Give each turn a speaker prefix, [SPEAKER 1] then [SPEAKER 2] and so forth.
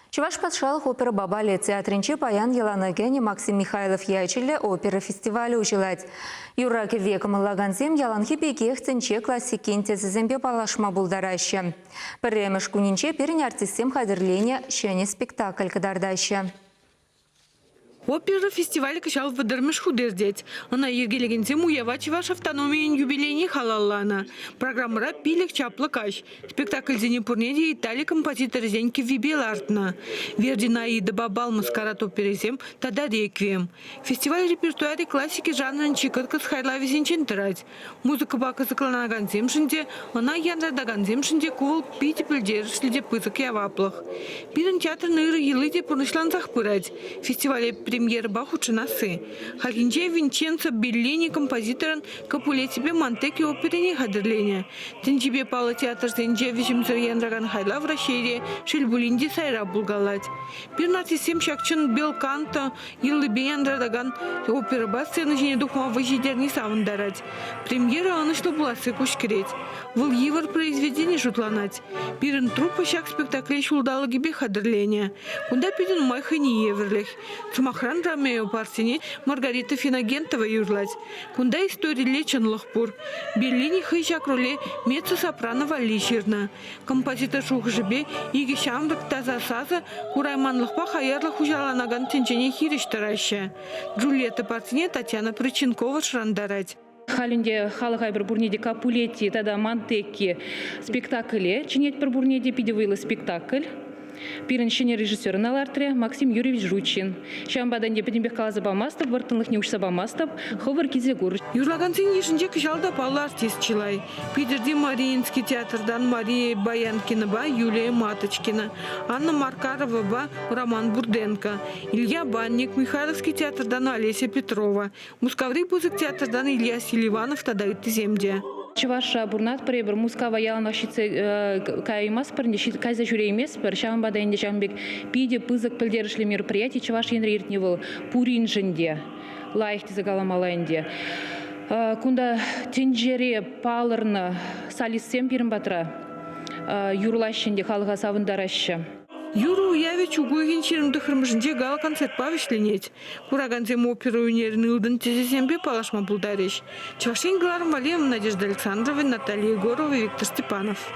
[SPEAKER 1] Чуваш патшалық опера «Бабале» театринче паян Яланагене Максим Михайлов яйчелі опера фестивалі училать. Юраки веком лаганзем яланхи бекех ценче классикен тезізембе палашма булдараще. Пірремеш кунинче перен артистем хадырлене шене спектакль кадардаще.
[SPEAKER 2] Опера фестиваль качал выдырмыш худердеть. Она ергелегензе муява Чуваш автономиен юбилейни халаллана. Программара пилек чаплыкаш. Спектакль зене пурнеде Италия композитор зеньки вибелартна. Вердина и добабал маскарад оперезем тада реквием. Фестиваль репертуаре классики жанрын чикыркыз хайла везенчен тырать. Музыка бака закланаган земшинде, она янрадаган земшинде кувал пить пыльдершлиде пызык яваплых. Пирен театр ныры елыде пурнышланзах пырать. Фестивале премьер бахучинасы. Хагинче Винченцо Беллини композиторын капуле тебе Монтеки оперени хадырлене. Тенчебе пала театр зенче вижимзер янраган хайла в Рашире шельбулинди сайра булгалать. Пирнати сем шакчын белканто елыбе яндрадаган опера ба сцены жене духового жидерни савындарать. Премьера анышлы буласы кушкереть. Выл евар произведение шутланать. Пирен труппа шак спектакле шулдалы гибе хадырлене. Кунда пирен майхани еверлех. Цумахран Ромео Парсини Маргарита Финагентова юрлать. Кунда история лечен лохпур. Беллини хыжак роле меццо-сопрано валиширна. Композитор шухжебе иги шамрак таза-саза курайман лохпа хаярлы хужаланаган тенчене хириштараща. Джульетта Парсини Татьяна Приченкова шрандарать.
[SPEAKER 3] Халюнде халахай бір бурнеде капулети, тада Монтеки спектакле. Чинет бір бурнеде пидевыйлы спектакль. Пиреншине режиссер налартре Максим Юрьевич Жучин. Шамбаданде педембек калаза бамастов, вартынлых неушса бамастов, ховар кизегур.
[SPEAKER 2] Юрлаганцин ешинче кышалда пала артист чилай. Пидерди Мариинский театрдан Мария Баянкина ба, Юлия Маточкина, Анна Маркарова ба, Роман Бурденко, Илья Банник, Михайловский театрдан Олеся Петрова, Мускаври Бузык театрдан Илья Селиванов тадает земде.
[SPEAKER 3] Чуваша бурнат пребр мускава ялана шице каймас парнишит кайза жюреймес пар шамбада инде шамбек пиде пызык пылдерышли мероприятий чуваш енриртневал пуринженде лайхти загаламаланде. Кунда тенджере палырны салиссем пирмбатра юрлащенде халга савындараща.
[SPEAKER 2] Юру Уявич угугин черемды хырмыжынде гала концерт павишленеть. Кураганзем оперу унерны ылдын тезесембе палашма булдареш. Чавашин Гларом Валеем, Надежда Александровна, Наталья Егорова и Виктор Степанов.